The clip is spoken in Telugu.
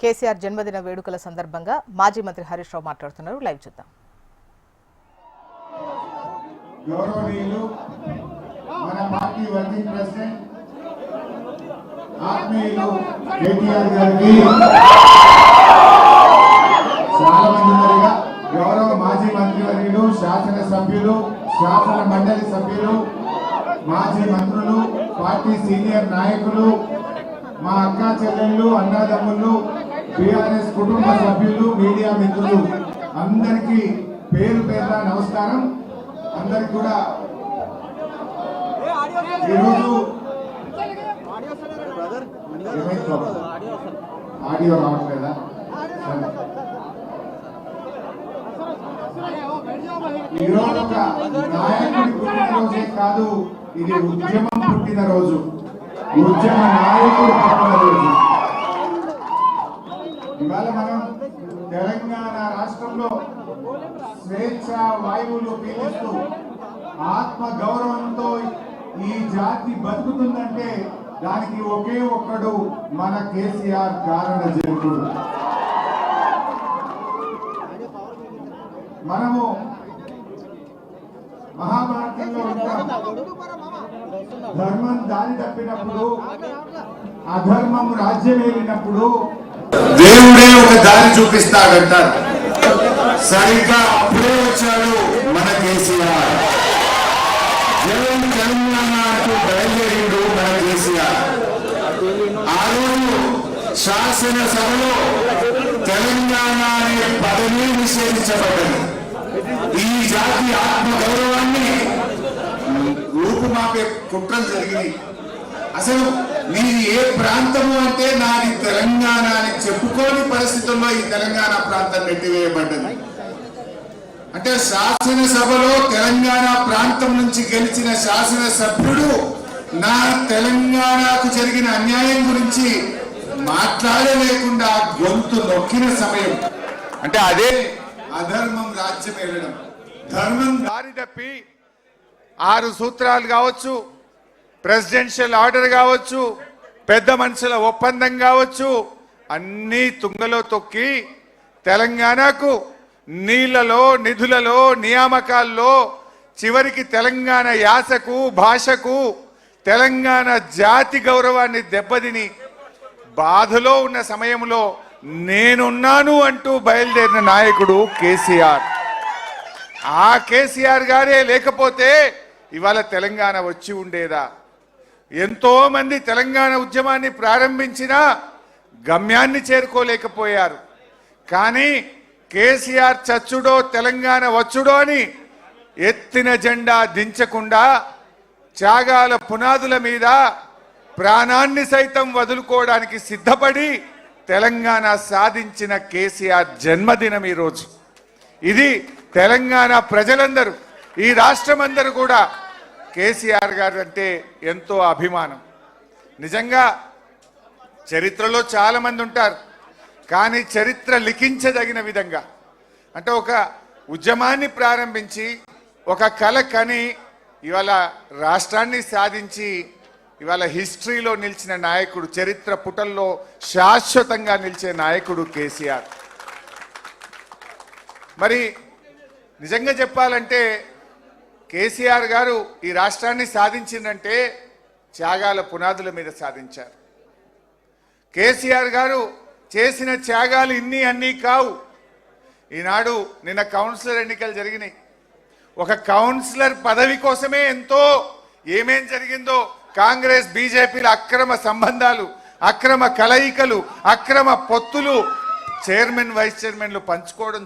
కేసీఆర్ జన్మదిన వేడుకల సందర్భంగా మాజీ మంత్రి హరీష్ రావు మాట్లాడుతున్నారు. లైవ్ చూద్దాం. గౌరవనీయులు మన పార్టీ వర్కింగ్ ప్రెసిడెంట్ ఆత్మీయులు కేటీఆర్ గారికి చాలా మంది ఉన్నారుగా. గౌరవ మాజీ మంత్రివర్యులు, శాసన సభ్యులు, శాసన మండలి సభ్యులు, మాజీ మంత్రులు, పార్టీ సీనియర్ నాయకులు, మా అక్కా చెల్లెళ్ళు, అన్నదమ్ములు, టీఆర్ఎస్ కుటుంబ సభ్యులు, మీడియా మిత్రులు అందరికీ పేరు పేరున నమస్కారం. అందరికి కూడా ఈరోజు ఆడియో రావట్లేదా? ఈరోజు ఒక నాయకుడి పుట్టినరోజే కాదు, ఇది ఉద్యమం పుట్టినరోజు, ఉద్యమ నాయకుడు పుట్టినరోజు. ఇవాళ మనం తెలంగాణ రాష్ట్రంలో స్వేచ్ఛ వాయువులు పీలిస్తూ ఆత్మ గౌరవంతో ఈ జాతి బతుకుతుందంటే దానికి ఒకే ఒక్కడు మన కేసీఆర్ కారణ జనకుడు. మనము మహాభారతంలో ఉంటాం. ధర్మం దారి తప్పినప్పుడు, అధర్మం రాజ్యం ఏలినప్పుడు దేవుడే ఒక దారి చూపిస్తాడంటారు. సరిగ్గా అప్పుడే వచ్చాడు మన కేసీఆర్. తెలంగాణ అంటూ బయలుదేరిండు మన కేసీఆర్. ఆ రోజు శాసనసభలో తెలంగాణ అనే పదవి నిషేధించబడ్డది. ఈ జాతి ఆత్మ గౌరవాన్ని రూపుమాపే కుట్రలు జరిగినాయి. అసలు మీది ఏ ప్రాంతము అంటే నాది తెలంగాణ అని చెప్పుకోని పరిస్థితుల్లో ఈ తెలంగాణ ప్రాంతం నెట్టివేయబడ్డది. అంటే శాసనసభలో తెలంగాణ ప్రాంతం నుంచి గెలిచిన శాసనసభ్యుడు నా తెలంగాణకు జరిగిన అన్యాయం గురించి మాట్లాడలేకుండా గొంతు నొక్కిన సమయం. అంటే అదే అధర్మం రాజ్యం ఏలడం. ధర్మం దారి తప్పి 6 సూత్రాలు కావచ్చు, ప్రెసిడెన్షియల్ ఆర్డర్ కావచ్చు, పెద్ద మనుషుల ఒప్పందం కావచ్చు, అన్నీ తుంగలో తొక్కి తెలంగాణకు నీళ్లలో, నిధులలో, నియామకాల్లో, చివరికి తెలంగాణ యాసకు, భాషకు, తెలంగాణ జాతి గౌరవాన్ని దెబ్బతిని బాధలో ఉన్న సమయంలో నేనున్నాను అంటూ బయలుదేరిన నాయకుడు కేసీఆర్. ఆ కేసీఆర్ గారే లేకపోతే ఇవాళ తెలంగాణ వచ్చి ఉండేదా? ఎంతో మంది తెలంగాణ ఉద్యమాన్ని ప్రారంభించినా గమ్యాన్ని చేరుకోలేకపోయారు. కానీ కేసీఆర్ చచ్చుడో తెలంగాణ వచ్చుడో అని ఎత్తిన జెండా దించకుండా త్యాగాల పునాదుల మీద ప్రాణాన్ని సైతం వదులుకోవడానికి సిద్ధపడి తెలంగాణ సాధించిన కేసీఆర్ జన్మదినం ఈరోజు. ఇది తెలంగాణ ప్రజలందరూ, ఈ రాష్ట్రం అందరూ కూడా కేసీఆర్ గారు అంటే ఎంతో అభిమానం. నిజంగా చరిత్రలో చాలా మంది ఉంటారు, కానీ చరిత్ర లిఖించదగిన విధంగా అంటే ఒక ఉద్యమాన్ని ప్రారంభించి ఒక కల కని ఇవాళ రాష్ట్రాన్ని సాధించి ఇవాళ హిస్టరీలో నిలిచిన నాయకుడు, చరిత్ర పుటల్లో శాశ్వతంగా నిలిచే నాయకుడు కేసీఆర్. మరి నిజంగా చెప్పాలంటే కేసీఆర్ గారు ఈ రాష్ట్రాన్ని సాధించిందంటే త్యాగాల పునాదుల మీద సాధించారు. కేసీఆర్ గారు చేసిన త్యాగాలు అన్నీ కావు. ఈనాడు నిన్న కౌన్సిలర్ ఎన్నికలు జరిగినాయి. ఒక కౌన్సిలర్ పదవి కోసమే ఎంతో ఏమేం జరిగిందో, కాంగ్రెస్ బీజేపీల అక్రమ సంబంధాలు, అక్రమ కలయికలు, అక్రమ పొత్తులు, చైర్మన్ వైస్ చైర్మన్లు పంచుకోవడం